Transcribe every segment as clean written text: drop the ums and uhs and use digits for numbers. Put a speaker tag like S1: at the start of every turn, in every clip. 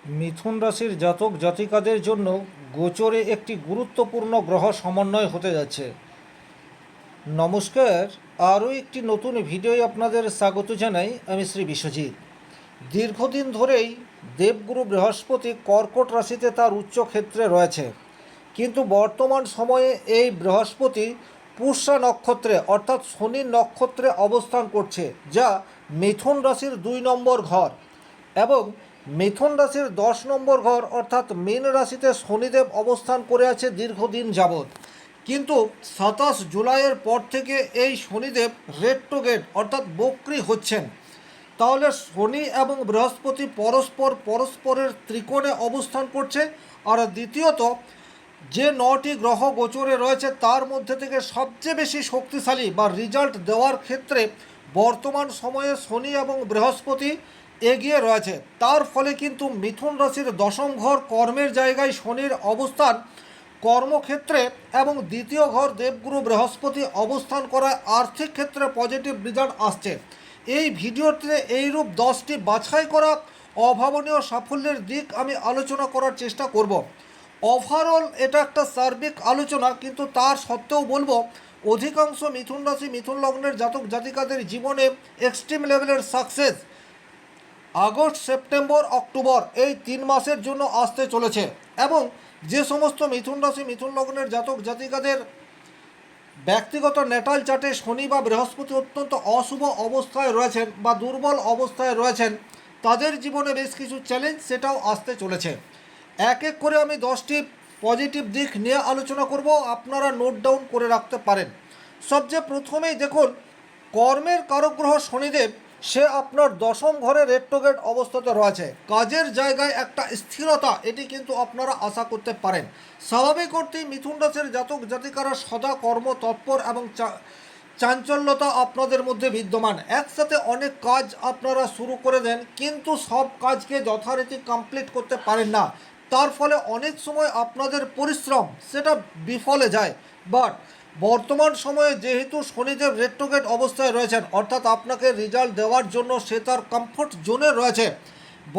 S1: মিথুন রাশির জাতক জাতিকাদের জন্য গোচরে একটি গুরুত্বপূর্ণ গ্রহ সমন্বয় হতে যাচ্ছে। নমস্কার, আরও একটি নতুন ভিডিওয় আপনাদের স্বাগত জানাই। আমি শ্রী বিশ্বজিৎ। দীর্ঘদিন ধরেই দেবগুরু বৃহস্পতি কর্কট রাশিতে তার উচ্চ ক্ষেত্রে রয়েছে, কিন্তু বর্তমান সময়ে এই বৃহস্পতি পুষ্যা নক্ষত্রে অর্থাৎ শনির নক্ষত্রে অবস্থান করছে, যা মিথুন রাশির 2 নম্বর ঘর, এবং মিথুন রাশির 10 নম্বর ঘর অর্থাৎ মীন রাশিতে শনিদেব অবস্থান করে আছে দীর্ঘদিন যাবৎ। কিন্তু 27 জুলাইয়ের পর থেকে এই শনিদেব রেট্রোগেট অর্থাৎ বক্রী হচ্ছেন। তাহলে শনি এবং বৃহস্পতি পরস্পরের ত্রিকোণে অবস্থান করছে। আর দ্বিতীয়ত, যে 9টি গ্রহ গোচরে রয়েছে তার মধ্যে থেকে সবচেয়ে বেশি শক্তিশালী বা রেজাল্ট দেওয়ার ক্ষেত্রে বর্তমান সময়ে শনি এবং বৃহস্পতি এগিয়ে রয়েছে। তার ফলে কিন্তু মিথুন রাশির 10ম ঘর কর্মের জায়গায় শনির অবস্থান কর্মক্ষেত্রে এবং দ্বিতীয় ঘর দেবগুরু বৃহস্পতি অবস্থান করায় আর্থিক ক্ষেত্রে পজিটিভ রেজাল্ট আসছে। এই ভিডিওতে এইরূপ 10টি বাছাই করা অভাবনীয় সাফল্যের দিক আমি আলোচনা করার চেষ্টা করব। ওভারঅল এটা একটা সার্বিক আলোচনা, কিন্তু তার সত্ত্বেও বলবো অধিকাংশ মিথুন রাশি মিথুন লগ্নের জাতক জাতিকাদের জীবনে এক্সট্রিম লেভেলের সাকসেস আগস্ট সেপ্টেম্বর অক্টোবর এই 3 মাসের জন্য আসতে চলেছে। এবং যে সমস্ত মিথুন রাশি মিথুন লগ্নের জাতক জাতিকাদের ব্যক্তিগত ন্যাটাল চার্টে শনি বা বৃহস্পতি অত্যন্ত অশুভ অবস্থায় রয়েছেন বা দুর্বল অবস্থায় রয়েছেন, তাদের জীবনে বেশ কিছু চ্যালেঞ্জ সেটাও আসতে চলেছে। এক এক করে আমি 10টি পজিটিভ দিক নিয়ে আলোচনা করব, আপনারা নোট ডাউন করে রাখতে পারেন। সবচেয়ে প্রথমেই দেখুন, কর্মের কারক গ্রহ শনিদেব সে আপনার 10ম ঘরে রেট্রোগেট অবস্থাতে রয়েছে। কাজের জায়গায় একটা স্থিরতা এটি কিন্তু আপনারা আশা করতে পারেন। স্বাভাবিক অর্থেই মিথুন রাশির জাতক জাতিকারা সদা কর্ম তৎপর এবং চাঞ্চল্যতা আপনাদের মধ্যে বিদ্যমান। একসাথে অনেক কাজ আপনারা শুরু করে দেন, কিন্তু সব কাজকে যথারীতি কমপ্লিট করতে পারেন না। তার ফলে অনেক সময় আপনাদের পরিশ্রম সেটা বিফলে যায়। বাট বর্তমান সময়ে যেহেতু শনিদেব রেট্রোগেট অবস্থায় রয়েছেন, অর্থাৎ আপনাকে রেজাল্ট দেওয়ার জন্য সে তার কমফোর্ট জোনে রয়েছে,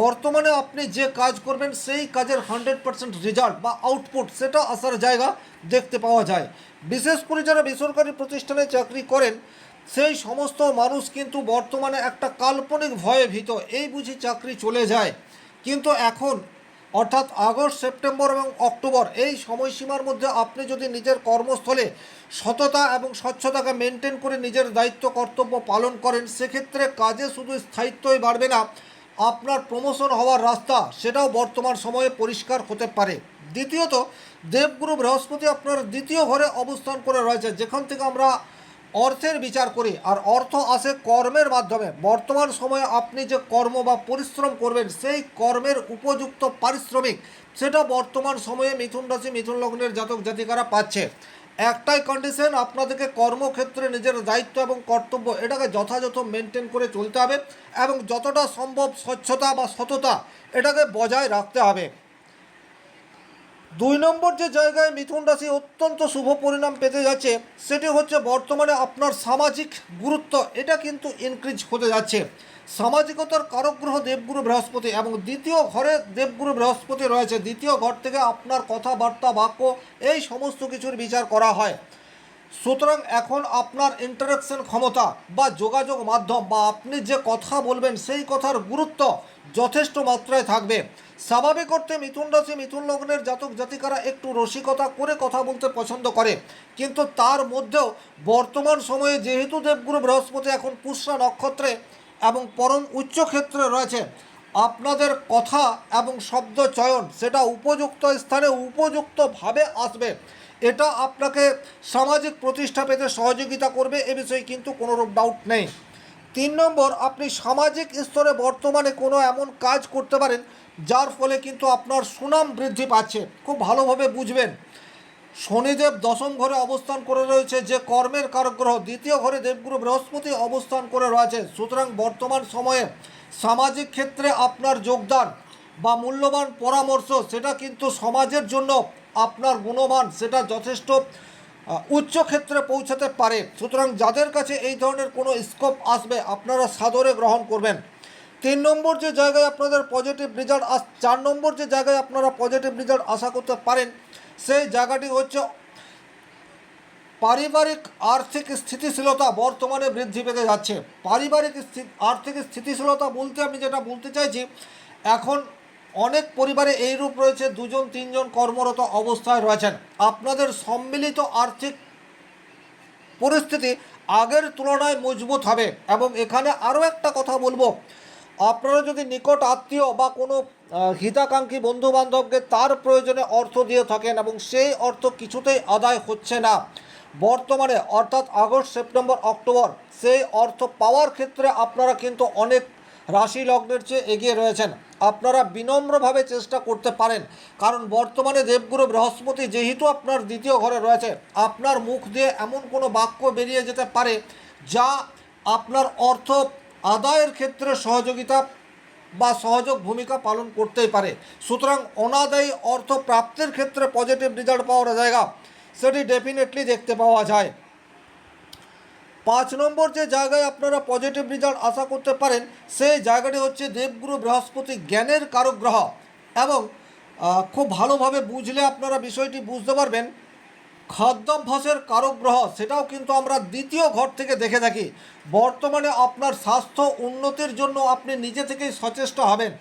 S1: বর্তমানে আপনি যে কাজ করবেন সেই কাজের 100% রেজাল্ট বা আউটপুট সেটা আসার জায়গা দেখতে পাওয়া যায়। বিশেষ করে যারা বেসরকারি প্রতিষ্ঠানে চাকরি করেন সেই সমস্ত মানুষ কিন্তু বর্তমানে একটা কাল্পনিক ভয়ে ভীত, এই বুঝি চাকরি চলে যায়। কিন্তু এখন অর্থাৎ আগস্ট সেপ্টেম্বর এবং অক্টোবর এই সময়সীমার মধ্যে আপনি যদি নিজের কর্মস্থলে সততা এবং স্বচ্ছতাকে মেনটেন করে নিজের দায়িত্ব কর্তব্য পালন করেন, সেক্ষেত্রে কাজে শুধু স্থায়িত্বই বাড়বে না, আপনার প্রমোশন হওয়ার রাস্তা সেটাও বর্তমান সময়ে পরিষ্কার হতে পারে। দ্বিতীয়ত, দেবগুরু বৃহস্পতি আপনার 2য় ঘরে অবস্থান করে রয়েছে, যেখান থেকে আমরা অর্থের বিচার করি, আর অর্থ আসে কর্মের মাধ্যমে। বর্তমান সময়ে আপনি যে কর্ম বা পরিশ্রম করবেন সেই কর্মের উপযুক্ত পারিশ্রমিক সেটা বর্তমান সময়ে মিথুন রাশি মিথুন লগ্নের জাতক জাতিকারা পাচ্ছে। একটাই কন্ডিশন, আপনাদেরকে কর্মক্ষেত্রে নিজের দায়িত্ব এবং কর্তব্য এটাকে যথাযথ মেনটেন করে চলতে হবে এবং যতটা সম্ভব স্বচ্ছতা বা সততা এটাকে বজায় রাখতে হবে। 2 নম্বর যে জায়গায় মিথুন রাশি অত্যন্ত শুভ পরিণাম পেতে যাচ্ছে সেটি হচ্ছে বর্তমানে আপনার সামাজিক গুরুত্ব এটা কিন্তু ইনক্রিজ হতে যাচ্ছে। সামাজিকতার কারক গ্রহ দেবগুরু বৃহস্পতি এবং 2য় ঘরে দেবগুরু বৃহস্পতি রয়েছে। 2য় ঘর থেকে আপনার কথাবার্তা বাক্য এই সমস্ত কিছুর বিচার করা হয়। সুতরাং এখন আপনার ইন্টারাকশন ক্ষমতা বা যোগাযোগ মাধ্যম বা আপনি যে কথা বলবেন সেই কথার গুরুত্ব যথেষ্ট মাত্রায় থাকবে। স্বাভাবিক অর্থে মিথুন রাশি মিথুন লগ্নের জাতক জাতিকারা একটু রসিকতা করে কথা বলতে পছন্দ করে, কিন্তু তার মধ্যেও বর্তমান সময়ে যেহেতু দেবগুরু বৃহস্পতি এখন পুষ্যা নক্ষত্রে এবং পরম উচ্চ ক্ষেত্রে রয়েছে, আপনাদের কথা এবং শব্দ চয়ন সেটা উপযুক্ত স্থানে উপযুক্তভাবে আসবে। এটা আপনাকে সামাজিক প্রতিষ্ঠা পেতে সহযোগিতা করবে, এ বিষয়ে কিন্তু কোনোরূপ ডাউট নেই। 3 নম্বর, আপনি সামাজিক স্তরে বর্তমানে কোনো এমন কাজ করতে পারেন যার ফলে কিন্তু আপনার সুনাম বৃদ্ধি পাচ্ছে। খুব ভালোভাবে বুঝবেন, শনিদেব 10ম ঘরে অবস্থান করে রয়েছে, যে কর্মের কারক গ্রহ। 2য় ঘরে দেবগুরু বৃহস্পতি অবস্থান করে রয়েছে। সুতরাং বর্তমান সময়ে সামাজিক ক্ষেত্রে আপনার যোগদান বা মূল্যবান পরামর্শ সেটা কিন্তু সমাজের জন্য আপনার গুণমান সেটা যথেষ্ট উচ্চ ক্ষেত্রে পৌঁছাতে পারে। সুতরাং যাদের কাছে এই ধরনের কোনো স্কোপ আসবে আপনারা সাদরে গ্রহণ করবেন। 3 নম্বর যে জায়গায় আপনাদের পজিটিভ রেজাল্ট 4 নম্বর যে জায়গায় আপনারা পজিটিভ রেজাল্ট আশা করতে পারেন সেই জায়গাটি হচ্ছে পারিবারিক আর্থিক স্থিতিশীলতা বর্তমানে বৃদ্ধি পেতে যাচ্ছে। পারিবারিক আর্থিক স্থিতিশীলতা বলতে আমি যেটা বলতে চাইছি, এখন অনেক পরিবারে এইরূপ রয়েছে 2-3জন কর্মরত অবস্থায় রয়েছেন। আপনাদের সম্মিলিত আর্থিক পরিস্থিতি আগের তুলনায় মজবুত হবে। এবং এখানে আরও একটা কথা বলবো, আপনারা যদি নিকট আত্মীয় বা কোনো হিতাকাঙ্ক্ষী বন্ধুবান্ধবকে তার প্রয়োজনে অর্থ দিয়ে থাকেন এবং সেই অর্থ কিছুতেই আদায় হচ্ছে না বর্তমানে, অর্থাৎ আগস্ট, সেপ্টেম্বর, অক্টোবর, সেই অর্থ পাওয়ার ক্ষেত্রে আপনারা কিন্তু অনেক রাশি লগ্নের চেয়ে এগিয়ে রয়েছেন। আপনারা বিনম্রভাবে চেষ্টা করতে পারেন, কারণ বর্তমানে দেবগুরু বৃহস্পতি যেহেতু আপনার দ্বিতীয় ঘরে রয়েছে, আপনার মুখ দিয়ে এমন কোনো বাক্য বেরিয়ে যেতে পারে যা আপনার অর্থ আদায়ের ক্ষেত্রে সহযোগিতা বা সহযোগ ভূমিকা পালন করতেই পারে। সুতরাং অনাদায়ী অর্থ প্রাপ্তির ক্ষেত্রে পজিটিভ রেজাল্ট পাওয়ার জায়গা সেটি ডেফিনেটলি দেখতে পাওয়া যায়। 5 নম্বর যে জায়গায় আপনারা পজিটিভ রেজাল্ট আশা করতে পারেন সেই জায়গাটি হচ্ছে দেবগুরু বৃহস্পতি জ্ঞানের কারক গ্রহ। এবং খুব ভালোভাবে বুঝলে আপনারা বিষয়টি বুঝতে পারবেন, খাদ্যাভ্যাসের কারক গ্রহ সেটাও কিন্তু আমরা দ্বিতীয় ঘর থেকে দেখে থাকি। বর্তমানে আপনার স্বাস্থ্য উন্নতির জন্য আপনি নিজে থেকেই সচেষ্ট হবেন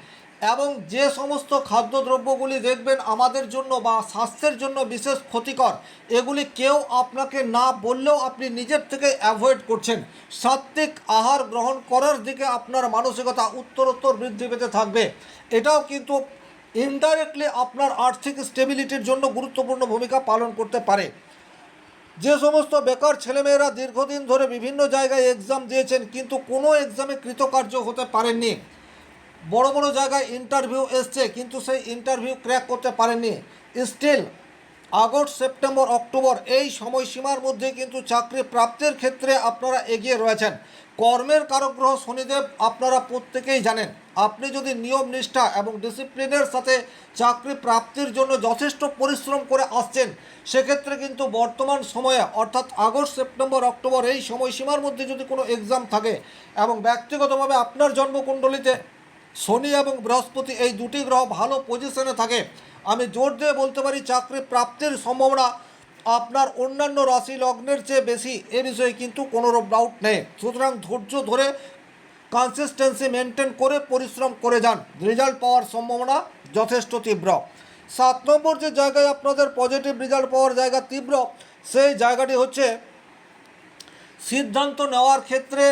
S1: এবং যে সমস্ত খাদ্যদ্রব্যগুলি দেখবেন আমাদের জন্য বা স্বাস্থ্যের জন্য বিশেষ ক্ষতিকর, এগুলি কেউ আপনাকে না বললেও আপনি নিজের থেকে অ্যাভয়েড করছেন। সাত্ত্বিক আহার গ্রহণ করার দিকে আপনার মানসিকতা উত্তরোত্তর বৃদ্ধি পেতে থাকবে। এটাও কিন্তু ইনডাইরেক্টলি আপনার আর্থিক স্টেবিলিটির জন্য গুরুত্বপূর্ণ ভূমিকা পালন করতে পারে। যে সমস্ত বেকার ছেলেমেয়েরা দীর্ঘদিন ধরে বিভিন্ন জায়গায় এক্সাম দিয়েছেন কিন্তু কোনো এক্সামে কৃতকার্য হতে পারেননি, বড় বড় জায়গায় ইন্টারভিউ এসছে কিন্তু সেই ইন্টারভিউ ক্র্যাক করতে পারেননি, স্টিল আগস্ট, সেপ্টেম্বর, অক্টোবর এই সময়সীমার মধ্যে কিন্তু চাকরি প্রাপ্তির ক্ষেত্রে আপনারা এগিয়ে রয়েছেন। কর্মের কারক গ্রহ শনিদেব আপনারা প্রত্যেকেই জানেন। আপনি যদি নিয়ম নিষ্ঠা এবং ডিসিপ্লিনের সাথে চাকরি প্রাপ্তির জন্য যথেষ্ট পরিশ্রম করে আসছেন, সেক্ষেত্রে কিন্তু বর্তমান সময়ে অর্থাৎ আগস্ট, সেপ্টেম্বর, অক্টোবর এই সময়সীমার মধ্যে যদি কোনো এক্সাম থাকে এবং ব্যক্তিগতভাবে আপনার জন্মকুণ্ডলিতে শনি এবং বৃহস্পতি এই দুটি গ্রহ ভালো পজিশনে থাকে, আমি জোর দিয়ে বলতে পারি চাকরি প্রাপ্তির সম্ভাবনা আপনার অন্যান্য রাশি লগ্নের চেয়ে বেশি, এ বিষয়ে কিন্তু কোনো ডাউট নেই। সুতরাং ধৈর্য ধরে কনসিস্টেন্সি মেনটেন করে পরিশ্রম করে যান, রেজাল্ট পাওয়ার সম্ভাবনা যথেষ্ট তীব্র। 7 নম্বর যে জায়গায় আপনাদের পজিটিভ রেজাল্ট পাওয়ার জায়গা তীব্র সেই জায়গাটি হচ্ছে সিদ্ধান্ত নেওয়ার ক্ষেত্রে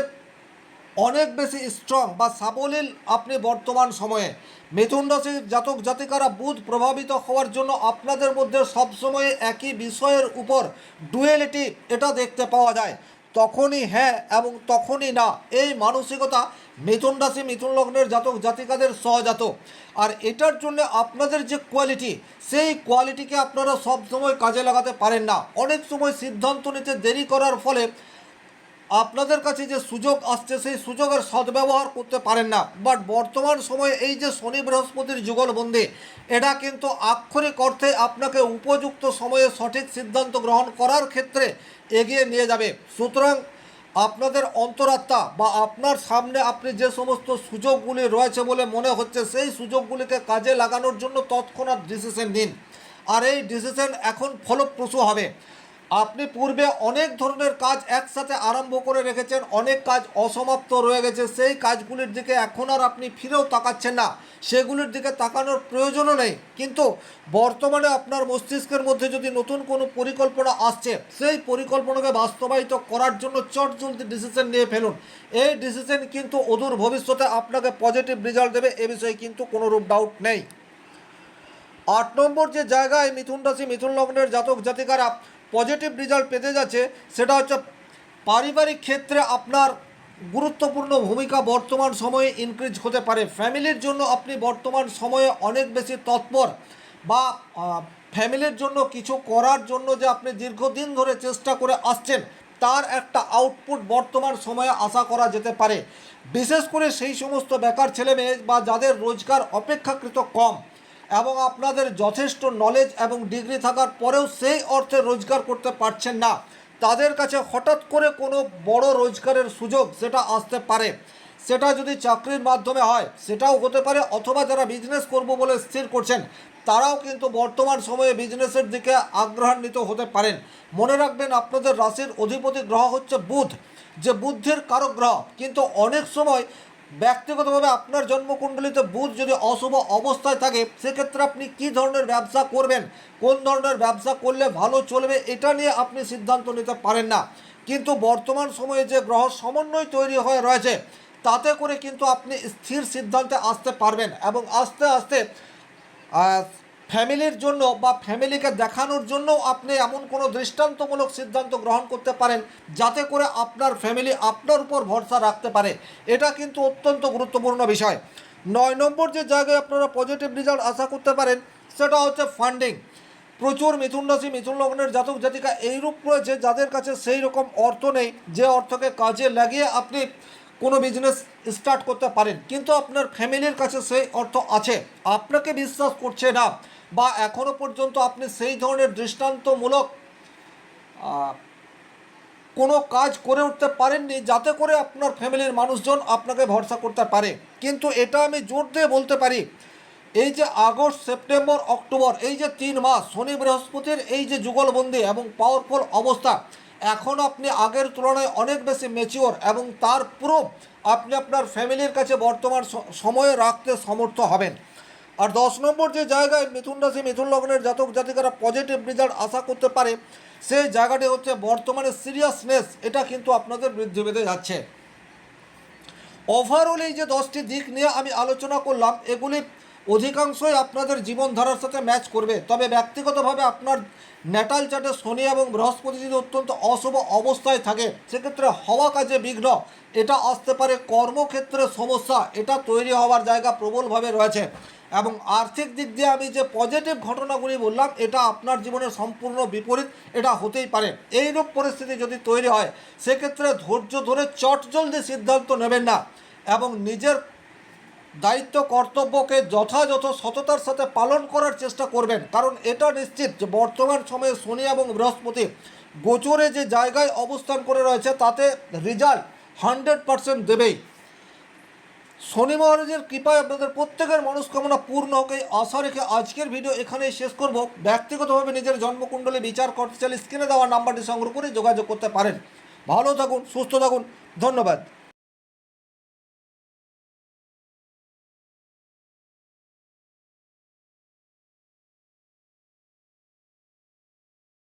S1: অনেক বেশি স্ট্রং বা সাবলীল আপনি বর্তমান সময়ে। মিথুন রাশির জাতক জাতিকারা বুধ প্রভাবিত হওয়ার জন্য আপনাদের মধ্যে সবসময় একই বিষয়ের উপর ডুয়েলিটি এটা দেখতে পাওয়া যায়, তখনই হ্যাঁ এবং তখনই না, এই মানসিকতা মিথুন রাশি মিথুন লগ্নের জাতক জাতিকাদের সহজাত। আর এটার জন্য আপনাদের যে কোয়ালিটি সেই কোয়ালিটিকে আপনারা সবসময় কাজে লাগাতে পারেন না। অনেক সময় সিদ্ধান্ত নিতে দেরি করার ফলে আপনাদের কাছে যে সুযোগ আসছে সেই সুযোগের সদ্ব্যবহার করতে পারেন না। বাট বর্তমান সময়ে এই যে শনি বৃহস্পতির যুগলবন্দি, এটা কিন্তু আক্ষরিক অর্থে আপনাকে উপযুক্ত সময়ে সঠিক সিদ্ধান্ত গ্রহণ করার ক্ষেত্রে এগিয়ে নিয়ে যাবে। সুতরাং আপনাদের অন্তরাত্মা বা আপনার সামনে আপনি যে সমস্ত সুযোগগুলি রয়েছে বলে মনে হচ্ছে সেই সুযোগগুলিকে কাজে লাগানোর জন্য তৎক্ষণাৎ ডিসিশন নিন, আর এই ডিসিশন এখন ফলপ্রসূ হবে। আপনি পূর্বে অনেক ধরনের কাজ একসাথে আরম্ভ করে রেখেছেন, অনেক কাজ অসমাপ্ত রয়ে গেছে, সেই কাজগুলির দিকে এখন আর আপনি ফিরেও তাকাচ্ছেন না, সেগুলির দিকে তাকানোর প্রয়োজনও নেই। কিন্তু বর্তমানে আপনার মস্তিষ্কের মধ্যে যদি নতুন কোনো পরিকল্পনা আসছে, সেই পরিকল্পনাকে বাস্তবায়িত করার জন্য চটজলদি ডিসিশন নিয়ে ফেলুন। এই ডিসিশন কিন্তু অদূর ভবিষ্যতে আপনাকে পজিটিভ রেজাল্ট দেবে, এ বিষয়ে কিন্তু কোনোরূপ ডাউট নেই। 8 নম্বর যে জায়গায় মিথুন রাশি মিথুন লগ্নের জাতক জাতিকারা পজিটিভ রেজাল্ট পেতে যাচ্ছে সেটা হচ্ছে পারিবারিক ক্ষেত্রে আপনার গুরুত্বপূর্ণ ভূমিকা বর্তমান সময়ে ইনক্রিজ হতে পারে। ফ্যামিলির জন্য আপনি বর্তমান সময়ে অনেক বেশি তৎপর, বা ফ্যামিলির জন্য কিছু করার জন্য যে আপনি দীর্ঘদিন ধরে চেষ্টা করে আসছেন তার একটা আউটপুট বর্তমান সময়ে আশা করা যেতে পারে। বিশেষ করে সেই সমস্ত বেকার ছেলেমেয়ে বা যাদের রোজগার অপেক্ষাকৃত কম এবং আপনাদের যথেষ্ট নলেজ এবং ডিগ্রি থাকার পরেও সেই অর্থে রোজগার করতে পারছেন না, তাদের কাছে হঠাৎ করে কোনো বড় রোজগারের সুযোগ সেটা আসতে পারে। সেটা যদি চাকরির মাধ্যমে হয় সেটাও হতে পারে, অথবা যারা বিজনেস করব বলে স্থির করছেন তারাও কিন্তু বর্তমান সময়ে বিজনেসের দিকে আগ্রহান্বিত হতে পারেন। মনে রাখবেন আপনাদের রাশির অধিপতি গ্রহ হচ্ছে বুধ, যে বুদ্ধের কারক গ্রহ, কিন্তু অনেক সময় ব্যক্তিগতভাবে আপনার জন্মকুণ্ডলিতে বুধ যদি অশুভ অবস্থায় থাকে সেক্ষেত্রে আপনি কী ধরনের ব্যবসা করবেন, কোন ধরনের ব্যবসা করলে ভালো চলবে, এটা নিয়ে আপনি সিদ্ধান্ত নিতে পারেন না। কিন্তু বর্তমান সময়ে যে গ্রহ সমন্বয় তৈরি হয়ে রয়েছে তাতে করে কিন্তু আপনি স্থির সিদ্ধান্তে আসতে পারবেন এবং আস্তে আস্তে ফ্যামিলির জন্য বা ফ্যামিলিকে দেখানোর জন্য আপনি এমন কোনো দৃষ্টান্তমূলক সিদ্ধান্ত গ্রহণ করতে পারেন যাতে করে আপনার ফ্যামিলি আপনার উপর ভরসা রাখতে পারে। এটা কিন্তু অত্যন্ত গুরুত্বপূর্ণ বিষয়। 9 নম্বর যে জায়গায় আপনারা পজিটিভ রেজাল্ট আশা করতে পারেন সেটা হচ্ছে ফান্ডিং। প্রচুর মিথুন রাশি মিথুন লগ্নের জাতক জাতিকা এইরূপ রয়েছে যাদের কাছে সেই রকম অর্থ নেই যে অর্থকে কাজে লাগিয়ে আপনি কোনো বিজনেস স্টার্ট করতে পারেন, কিন্তু আপনার ফ্যামিলির কাছে সেই অর্থ আছে, আপনাকে বিশ্বাস করছে না বা এখনও পর্যন্ত আপনি সেই ধরনের দৃষ্টান্তমূলক কোনো কাজ করে উঠতে পারেননি যাতে করে আপনার ফ্যামিলির মানুষজন আপনাকে ভরসা করতে পারে। কিন্তু এটা আমি জোর দিয়ে বলতে পারি, এই যে আগস্ট সেপ্টেম্বর অক্টোবর এই যে 3 মাস শনি বৃহস্পতির এই যে যুগলবন্দি এবং পাওয়ারফুল অবস্থা, এখন আপনি আগের তুলনায় অনেক বেশি ম্যাচিওর এবং তার পুরো আপনি আপনার ফ্যামিলির কাছে বর্তমান সময়ে রাখতে সমর্থ হবেন। আর 10 নম্বর যে জায়গায় মিথুন রাশি মিথুন লগ্নের জাতক জাতিকারা পজিটিভ রেজাল্ট আশা করতে পারে সেই জায়গাটি হচ্ছে বর্তমানে সিরিয়াসনেস, এটা কিন্তু আপনাদের বৃদ্ধি পেতে যাচ্ছে। ওভারঅল এই যে 10টি দিক নিয়ে আমি আলোচনা করলাম এগুলি অধিকাংশই আপনাদের জীবনধারার সাথে ম্যাচ করবে, তবে ব্যক্তিগতভাবে আপনার ন্যাটাল চার্টে শনি এবং বৃহস্পতি যদি অত্যন্ত অশুভ অবস্থায় থাকে সেক্ষেত্রে হওয়া কাজে বিঘ্ন এটা আসতে পারে, কর্মক্ষেত্রে সমস্যা এটা তৈরি হওয়ার জায়গা প্রবলভাবে রয়েছে, এবং আর্থিক দিক দিয়ে আমি যে পজিটিভ ঘটনাগুলি বললাম এটা আপনার জীবনের সম্পূর্ণ বিপরীত এটা হতেই পারে। এইরূপ পরিস্থিতি যদি তৈরি হয় সেক্ষেত্রে ধৈর্য ধরে চটজলদি সিদ্ধান্ত নেবেন না এবং নিজের দায়িত্ব কর্তব্যকে যথাযথ সততার সাথে পালন করার চেষ্টা করবেন, কারণ এটা নিশ্চিত যে বর্তমান সময়ে শনি এবং বৃহস্পতি গোচরে যে জায়গায় অবস্থান করে রয়েছে তাতে রেজাল্ট 100% দেবেই। শনি মহারাজের কৃপায় আপনাদের প্রত্যেকের মনস্কামনা পূর্ণ হোক এই আশা রেখে আজকের ভিডিও এখানেই শেষ করব। ব্যক্তিগতভাবে নিজের জন্মকুণ্ডলী বিচার করতে চাইলে স্ক্রিনে দেওয়া নাম্বারটি সংগ্রহ করে যোগাযোগ করতে পারেন। ভালো থাকুন, সুস্থ থাকুন, ধন্যবাদ।